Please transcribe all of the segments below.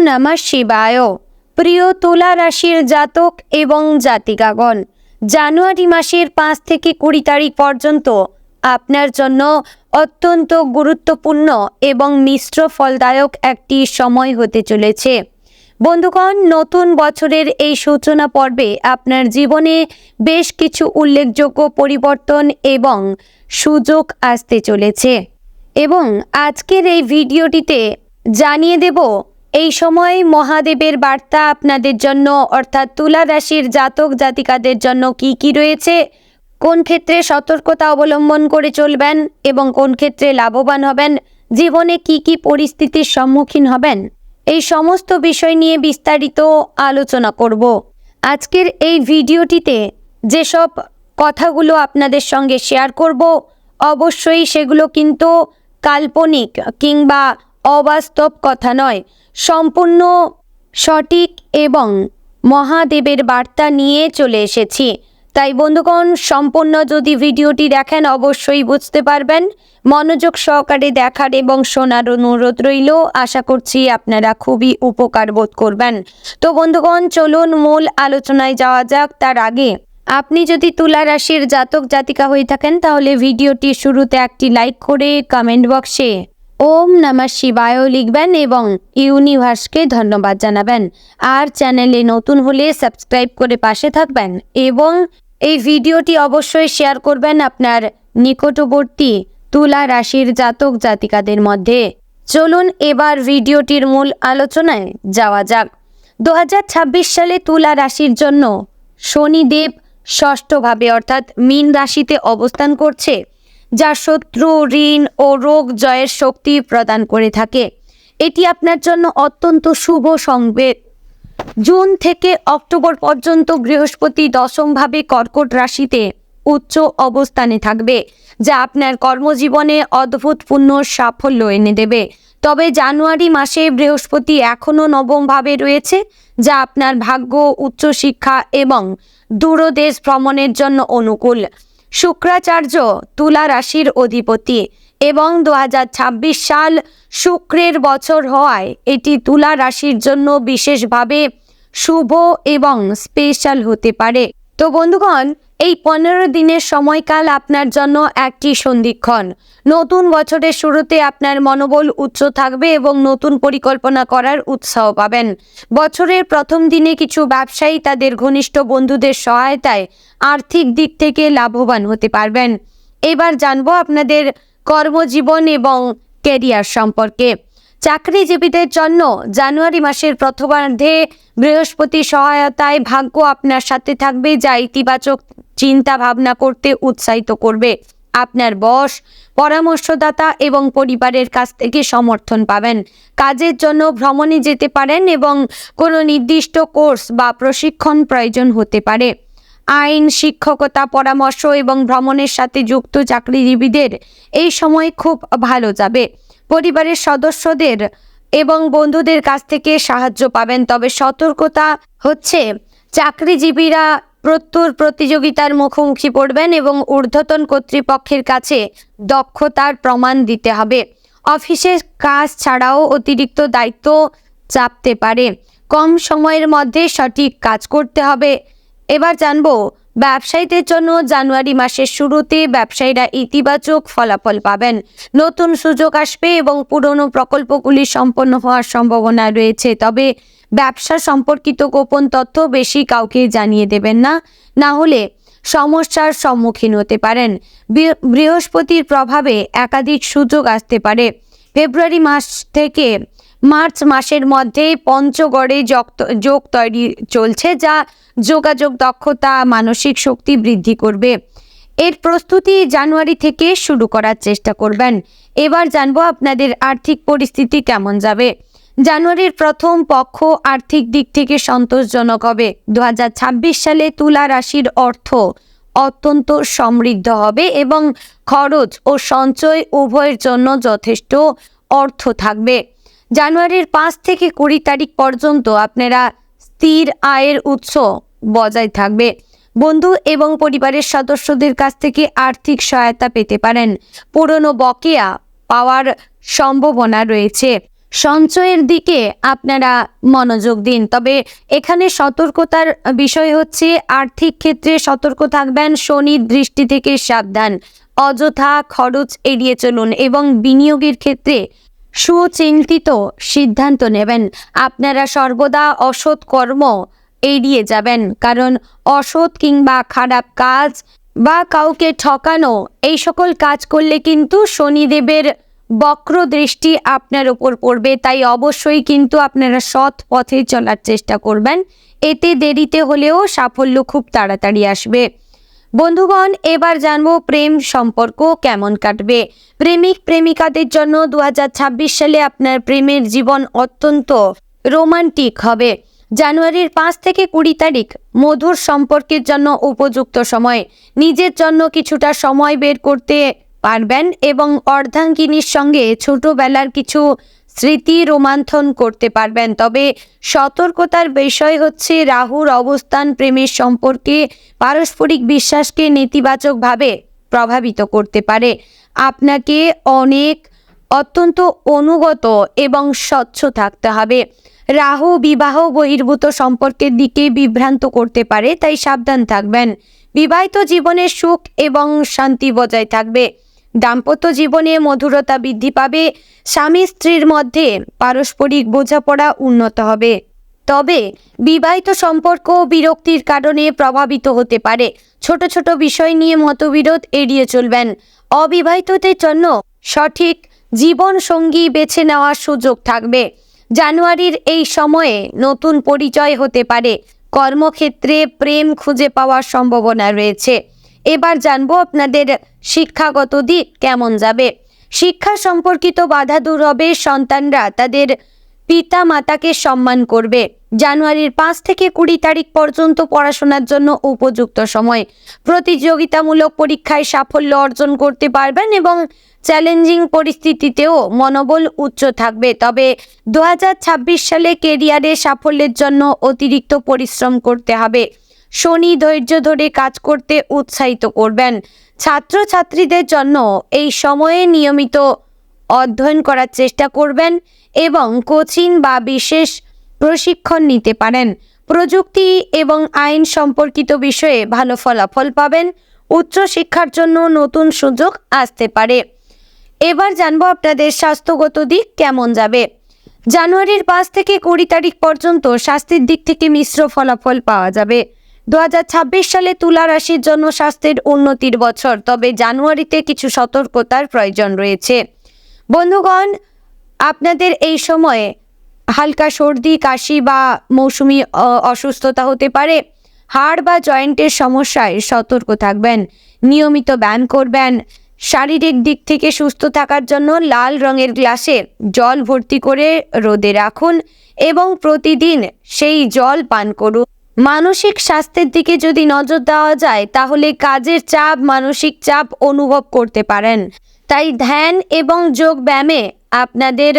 নমঃ শিবায়। প্রিয় তুলা রাশির জাতক এবং জাতিকাগণ, জানুয়ারি মাসের 5 থেকে 20 তারিখ পর্যন্ত আপনার জন্য অত্যন্ত গুরুত্বপূর্ণ এবং মিশ্র ফলদায়ক একটি সময় হতে চলেছে। বন্ধুগণ, নতুন বছরের এই সূচনা পর্বে আপনার জীবনে বেশ কিছু উল্লেখযোগ্য পরিবর্তন এবং সুযোগ আসতে চলেছে এবং আজকের এই ভিডিওটিতে জানিয়ে দেব এই সময় মহাদেবের বার্তা আপনাদের জন্য অর্থাৎ তুলা রাশির জাতক জাতিকাদের জন্য কি কি রয়েছে, কোন ক্ষেত্রে সতর্কতা অবলম্বন করে চলবেন এবং কোন ক্ষেত্রে লাভবান হবেন, জীবনে কি কি পরিস্থিতির সম্মুখীন হবেন, এই সমস্ত বিষয় নিয়ে বিস্তারিত আলোচনা করব। আজকের এই ভিডিওটিতে যেসব কথাগুলো আপনাদের সঙ্গে শেয়ার করব, অবশ্যই সেগুলো কিন্তু কাল্পনিক কিংবা অবাস্তব কথা নয়, সম্পূর্ণ সঠিক এবং মহাদেবের বার্তা নিয়ে চলে এসেছি। তাই বন্ধুগণ, সম্পূর্ণ যদি ভিডিওটি দেখেন অবশ্যই বুঝতে পারবেন। মনোযোগ সহকারে দেখার এবং শোনার অনুরোধ রইল। আশা করছি আপনারা খুবই উপকার বোধ করবেন। তো বন্ধুগণ, চলুন মূল আলোচনায় যাওয়া যাক। তার আগে আপনি যদি তুলা রাশির জাতক জাতিকা হয়ে থাকেন তাহলে ভিডিওটি শুরুতে একটি লাইক করে কমেন্ট বক্সে ওম নমঃ শিবায় লিখবেন এবং ইউনিভার্সকে ধন্যবাদ জানাবেন। আর চ্যানেলে নতুন হলে সাবস্ক্রাইব করে পাশে থাকবেন এবং এই ভিডিওটি অবশ্যই শেয়ার করবেন আপনার নিকটবর্তী তুলা রাশির জাতক জাতিকাদের মধ্যে। চলুন এবার ভিডিওটির মূল আলোচনায় যাওয়া যাক। 2026 সালে তুলা রাশির জন্য শনিদেব ষষ্ঠভাবে অর্থাৎ মীন রাশিতে অবস্থান করছে, যা শত্রু, ঋণ ও রোগ জয়ের শক্তি প্রদান করে থাকে। এটি আপনার জন্য অত্যন্ত শুভ সংকেত। জুন থেকে অক্টোবর পর্যন্ত বৃহস্পতি দশমভাবে কর্কট রাশিতে উচ্চ অবস্থানে থাকবে, যা আপনার কর্মজীবনে অদ্ভুতপূর্ণ সাফল্য এনে দেবে। তবে জানুয়ারি মাসে বৃহস্পতি এখনও নবমভাবে রয়েছে, যা আপনার ভাগ্য, উচ্চশিক্ষা এবং দূরদেশ ভ্রমণের জন্য অনুকূল। শুক্রাচার্য তুলা রাশির অধিপতি এবং 2026 সাল শুক্রের বছর হওয়ায় এটি তুলা রাশির জন্য বিশেষভাবে শুভ এবং স্পেশাল হতে পারে। তো বন্ধুগণ, এই 15 দিনের সময়কাল আপনার জন্য একটি সন্ধিক্ষণ। নতুন বছরের শুরুতে আপনার মনোবল উচ্চ থাকবে এবং নতুন পরিকল্পনা করার উৎসাহ পাবেন। বছরের প্রথম দিনে কিছু ব্যবসায়ী তাদের ঘনিষ্ঠ বন্ধুদের সহায়তায় আর্থিক দিক থেকে লাভবান হতে পারবেন। এবার জানবো আপনাদের কর্মজীবন এবং ক্যারিয়ার সম্পর্কে। চাকরিজীবীদের জন্য জানুয়ারি মাসের প্রথমার্ধে বৃহস্পতি সহায়তায় ভাগ্য আপনার সাথে থাকবে, যা ইতিবাচক চিন্তা ভাবনা করতে উৎসাহিত করবে। আপনার বস, পরামর্শদাতা এবং পরিবারের কাছ থেকে সমর্থন পাবেন। কাজের জন্য ভ্রমণে যেতে পারেন এবং কোনো নির্দিষ্ট কোর্স বা প্রশিক্ষণ প্রয়োজন হতে পারে। আইন, শিক্ষকতা, পরামর্শ এবং ভ্রমণের সাথে যুক্ত চাকরিজীবীদের এই সময় খুব ভালো যাবে। পরিবারের সদস্যদের এবং বন্ধুদের কাছ থেকে সাহায্য পাবেন, তবে সতর্কতা হচ্ছে চাকরিজীবীরা প্রতিযোগিতার মুখোমুখি পড়বেন এবং ঊর্ধ্বতন কর্তৃপক্ষের কাছে দক্ষতার প্রমাণ দিতে হবে। অফিসের কাজ ছাড়াও অতিরিক্ত দায়িত্ব চাপতে পারে। কম সময়ের মধ্যে সঠিক কাজ করতে হবে। এবার জানবো ব্যবসায়ীদের জন্য জানুয়ারি মাসের শুরুতে ব্যবসায়ীরা ইতিবাচক ফলাফল পাবেন। নতুন সুযোগ আসবে এবং পুরনো প্রকল্পগুলি সম্পন্ন হওয়ার সম্ভাবনা রয়েছে, তবে ব্যবসা সম্পর্কিত গোপন তথ্য বেশি কাউকে জানিয়ে দেবেন না, না হলে সমস্যার সম্মুখীন হতে পারেন। বৃহস্পতির প্রভাবে একাধিক সুযোগ আসতে পারে। ফেব্রুয়ারি মাস থেকে মার্চ মাসের মধ্যে পঞ্চগড়ে যোগ তৈরি চলছে, যা যোগাযোগ দক্ষতা, মানসিক শক্তি বৃদ্ধি করবে। এর প্রস্তুতি জানুয়ারি থেকে শুরু করার চেষ্টা করবেন। এবার জানবো আপনাদের আর্থিক পরিস্থিতি কেমন যাবে। জানুয়ারির প্রথম পক্ষ আর্থিক দিক থেকে সন্তোষজনক হবে। 2026 সালে তুলা রাশির অর্থ অত্যন্ত সমৃদ্ধ হবে এবং খরচ ও সঞ্চয় উভয়ের জন্য যথেষ্ট অর্থ থাকবে। জানুয়ারির 5 থেকে 20 তারিখ পর্যন্ত আপনারা স্থির আয়ের উৎস বজায় থাকবে। বন্ধু এবং পরিবারের সদস্যদের কাছ থেকে আর্থিক সহায়তা পেতে পারেন। পুরনো বকেয়া পাওয়ার সম্ভাবনা রয়েছে। সঞ্চয়ের দিকে আপনারা মনোযোগ দিন। তবে এখানে সতর্কতার বিষয় হচ্ছে আর্থিক ক্ষেত্রে সতর্ক থাকবেন, শনির দৃষ্টি থেকে সাবধান, অযথা খরচ এড়িয়ে চলুন এবং বিনিয়োগের ক্ষেত্রে সুচিন্তিত সিদ্ধান্ত নেবেন। আপনারা সর্বদা অসৎ কর্ম এড়িয়ে যাবেন, কারণ অসৎ কিংবা খারাপ কাজ বা কাউকে ঠকানো এই সকল কাজ করলে কিন্তু শনিদেবের বক্র দৃষ্টি আপনার উপর পড়বে। তাই অবশ্যই কিন্তু আপনারা সৎ পথে চলার চেষ্টা করবেন, এতে দেরিতে হলেও সাফল্য খুব তাড়াতাড়ি আসবে। বন্ধুগণ, এবার জানবো প্রেম সম্পর্ক কেমন কাটবে। প্রেমিক প্রেমিকাদের জন্য 2026 সালে আপনার প্রেমের জীবন অত্যন্ত রোমান্টিক হবে। জানুয়ারির 5 থেকে 20 তারিখ মধুর সম্পর্কের জন্য উপযুক্ত সময়। নিজের জন্য কিছুটা সময় বের করতে পারবেন এবং অর্ধাঙ্গিনীর সঙ্গে ছোটবেলার কিছু স্মৃতি রোমন্থন করতে পারবেন। তবে সতর্কতার বিষয় হচ্ছে রাহুর অবস্থান প্রেমের সম্পর্কে পারস্পরিক বিশ্বাসকে নেতিবাচকভাবে প্রভাবিত করতে পারে। আপনাকে অত্যন্ত অনুগত এবং স্বচ্ছ থাকতে হবে। রাহু বিবাহ বহির্ভূত সম্পর্কের দিকে বিভ্রান্ত করতে পারে, তাই সাবধান থাকবেন। বিবাহিত জীবনে সুখ এবং শান্তি বজায় থাকবে। দাম্পত্য জীবনে মধুরতা বৃদ্ধি পাবে। স্বামী স্ত্রীর মধ্যে পারস্পরিক বোঝাপড়া উন্নত হবে। তবে বিবাহিত সম্পর্ক বিরক্তির কারণে প্রভাবিত হতে পারে। ছোট ছোট বিষয় নিয়ে মতবিরোধ এড়িয়ে চলবেন। অবিবাহিতদের জন্য সঠিক জীবন সঙ্গী বেছে নেওয়ার সুযোগ থাকবে। জানুয়ারির এই সময়ে নতুন পরিচয় হতে পারে। কর্মক্ষেত্রে প্রেম খুঁজে পাওয়ার সম্ভাবনা রয়েছে। এবার জানবো আপনাদের শিক্ষাগত দিক কেমন যাবে। শিক্ষা সম্পর্কিত বাধা দূর হবে। সন্তানরা তাদের পিতা মাতাকে সম্মান করবে। জানুয়ারির 5 থেকে 20 তারিখ পর্যন্ত পড়াশোনার জন্য উপযুক্ত সময়। প্রতিযোগিতামূলক পরীক্ষায় সাফল্য অর্জন করতে পারবেন এবং চ্যালেঞ্জিং পরিস্থিতিতেও মনোবল উচ্চ থাকবে। তবে 2026 সালে কেরিয়ারে সাফল্যের জন্য অতিরিক্ত পরিশ্রম করতে হবে। শনি ধৈর্য ধরে কাজ করতে উৎসাহিত করবেন। ছাত্রছাত্রীদের জন্য এই সময়ে নিয়মিত অধ্যয়ন করার চেষ্টা করবেন এবং কোচিং বা বিশেষ প্রশিক্ষণ নিতে পারেন। প্রযুক্তি এবং আইন সম্পর্কিত বিষয়ে ভালো ফলাফল পাবেন। উচ্চশিক্ষার জন্য নতুন সুযোগ আসতে পারে। এবার জানবো আপনাদের স্বাস্থ্যগত দিক কেমন যাবে। জানুয়ারির 5 থেকে 20 তারিখ পর্যন্ত স্বাস্থ্যের দিক থেকে মিশ্র ফলাফল পাওয়া যাবে। 2026 সালে তুলা রাশির জন্য স্বাস্থ্যের উন্নতির বছর, তবে জানুয়ারিতে কিছু সতর্কতার প্রয়োজন রয়েছে। বন্ধুগণ, আপনাদের এই সময়ে হালকা সর্দি কাশি বা মৌসুমি অসুস্থতা হতে পারে। হাড় বা জয়েন্টের সমস্যায় সতর্ক থাকবেন। নিয়মিত ব্যায়াম করবেন। শারীরিক দিক থেকে সুস্থ থাকার জন্য লাল রঙের গ্লাসে জল ভর্তি করে রোদে রাখুন এবং প্রতিদিন সেই জল পান করুন। মানসিক স্বাস্থ্যের দিকে যদি নজর দেওয়া যায় তাহলে কাজের চাপ, মানসিক চাপ অনুভব করতে পারেন। তাই ধ্যান এবং যোগ ব্যায়ামে আপনাদের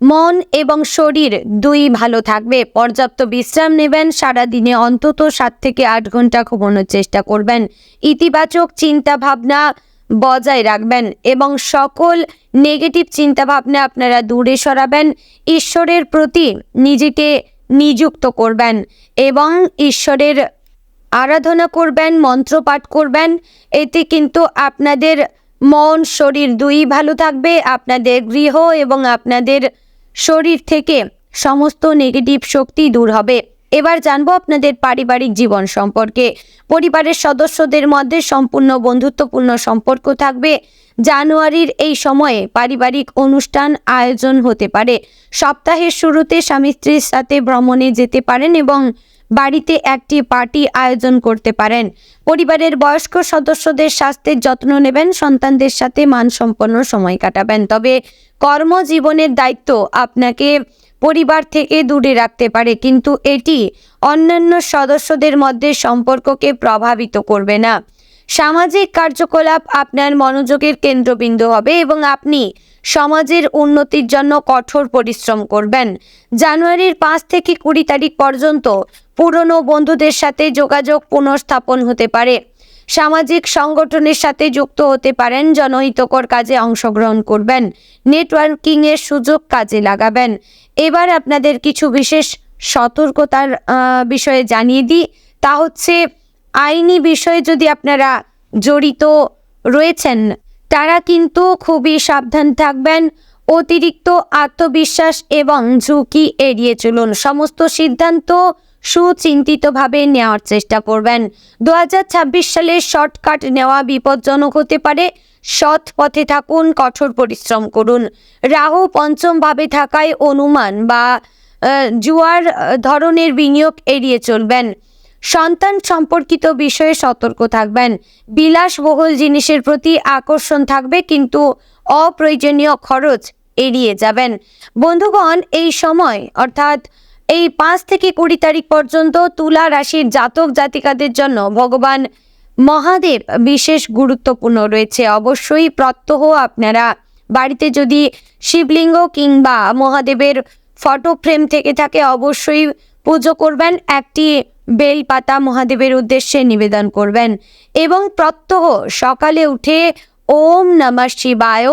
মন এবং শরীর দুই ভালো থাকবে। পর্যাপ্ত বিশ্রাম নেবেন। সারাদিনে অন্তত 7 থেকে 8 ঘন্টা ঘুমানোর চেষ্টা করবেন। ইতিবাচক চিন্তা ভাবনা বজায় রাখবেন এবং সকল নেগেটিভ চিন্তাভাবনা আপনারা দূরে সরাবেন। ঈশ্বরের প্রতি নিজেকে নিযুক্ত করবেন এবং ঈশ্বরের আরাধনা করবেন, মন্ত্রপাঠ করবেন। এতে কিন্তু আপনাদের মন শরীর দুই ভালো থাকবে। আপনাদের গৃহ এবং আপনাদের শরীর থেকে সমস্ত নেগেটিভ শক্তি দূর হবে। এবার জানবো আপনাদের পারিবারিক জীবন সম্পর্কে। পরিবারের সদস্যদের মধ্যে সম্পূর্ণ বন্ধুত্বপূর্ণ সম্পর্ক থাকবে। জানুয়ারির এই সময়ে পারিবারিক অনুষ্ঠান আয়োজন হতে পারে। সপ্তাহের শুরুতে স্বামী স্ত্রীর সাথে ভ্রমণে যেতে পারেন এবং বাড়িতে একটি পার্টি আয়োজন করতে পারেন। পরিবারের বয়স্ক সদস্যদের স্বাস্থ্যের যত্ন নেবেন। সন্তানদের সাথে মানসম্পন্ন সময় কাটাবেন। তবে কর্মজীবনের দায়িত্ব আপনাকে পরিবার থেকে দূরে রাখতে পারে, কিন্তু এটি অন্যান্য সদস্যদের মধ্যে সম্পর্ককে প্রভাবিত করবে না। সামাজিক কার্যকলাপ আপনার মনোযোগের কেন্দ্রবিন্দু হবে এবং আপনি সমাজের উন্নতির জন্য কঠোর পরিশ্রম করবেন। জানুয়ারির 5 থেকে 20 তারিখ পর্যন্ত পুরনো বন্ধুদের সাথে যোগাযোগ পুনঃস্থাপন হতে পারে। সামাজিক সংগঠনের সাথে যুক্ত হতে পারেন, জনহিতকর কাজে অংশগ্রহণ করবেন, নেটওয়ার্কিংয়ের সুযোগ কাজে লাগাবেন। এবার আপনাদের কিছু বিশেষ সতর্কতার বিষয়ে জানিয়ে দিই। তা হচ্ছে, আইনি বিষয়ে যদি আপনারা জড়িত রয়েছেন তারা কিন্তু খুবই সাবধান থাকবেন। অতিরিক্ত আত্মবিশ্বাস এবং ঝুঁকি এড়িয়ে চলুন। সমস্ত সিদ্ধান্ত সুচিন্তিতভাবে নেওয়ার চেষ্টা করবেন। 2026 সালে শর্টকাট নেওয়া বিপজ্জনক হতে পারে। সৎ পথে থাকুন, কঠোর পরিশ্রম করুন। রাহু পঞ্চম ভাবে থাকায় অনুমান বা জুয়ার ধরনের বিনিয়োগ এড়িয়ে চলবেন। সন্তান সম্পর্কিত বিষয়ে সতর্ক থাকবেন। বিলাসবহুল জিনিসের প্রতি আকর্ষণ থাকবে, কিন্তু অপ্রয়োজনীয় খরচ এড়িয়ে যাবেন। বন্ধুগণ, এই সময় অর্থাৎ এই 5 থেকে 20 তারিখ পর্যন্ত তুলা রাশির জাতক জাতিকাদের জন্য ভগবান মহাদেব বিশেষ গুরুত্বপূর্ণ রয়েছে। অবশ্যই প্রত্যহ আপনারা বাড়িতে যদি শিবলিঙ্গ কিংবা মহাদেবের ফটো ফ্রেম থেকে থাকে অবশ্যই পুজো করবেন। একটি বেলপাতা মহাদেবের উদ্দেশ্যে নিবেদন করবেন এবং প্রত্যহ সকালে উঠে ওম নমঃ শিবায়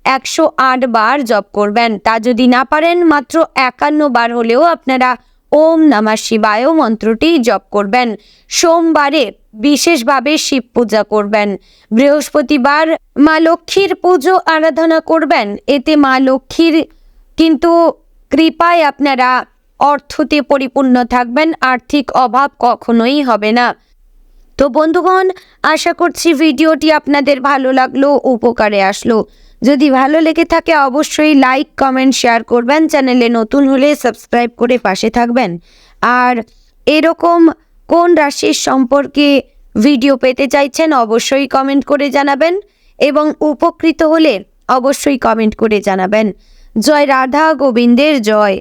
108 বার জপ করবেন। তা যদি না পারেন মাত্র 51 বার হলেও আপনারা ওম নমঃ শিবায় মন্ত্রটি জপ করবেন। সোমবারে বিশেষভাবে শিব পূজা করবেন। বৃহস্পতিবার মা লক্ষ্মীর পুজো আরাধনা করবেন। এতে মা লক্ষ্মীর কিন্তু কৃপায় আপনারা অর্থতে পরিপূর্ণ থাকবেন। আর্থিক অভাব কখনোই হবে না। তো বন্ধুগণ, আশা করছি ভিডিওটি আপনাদের ভালো লাগলো, উপকারে আসলো। যদি ভালো লেগে থাকে অবশ্যই লাইক, কমেন্ট, শেয়ার করবেন। চ্যানেলে নতুন হলে সাবস্ক্রাইব করে পাশে থাকবেন। আর এরকম কোন রাশির সম্পর্কে ভিডিও পেতে চাইছেন অবশ্যই কমেন্ট করে জানাবেন এবং উপকৃত হলে অবশ্যই কমেন্ট করে জানাবেন। জয় রাধা গোবিন্দের জয়।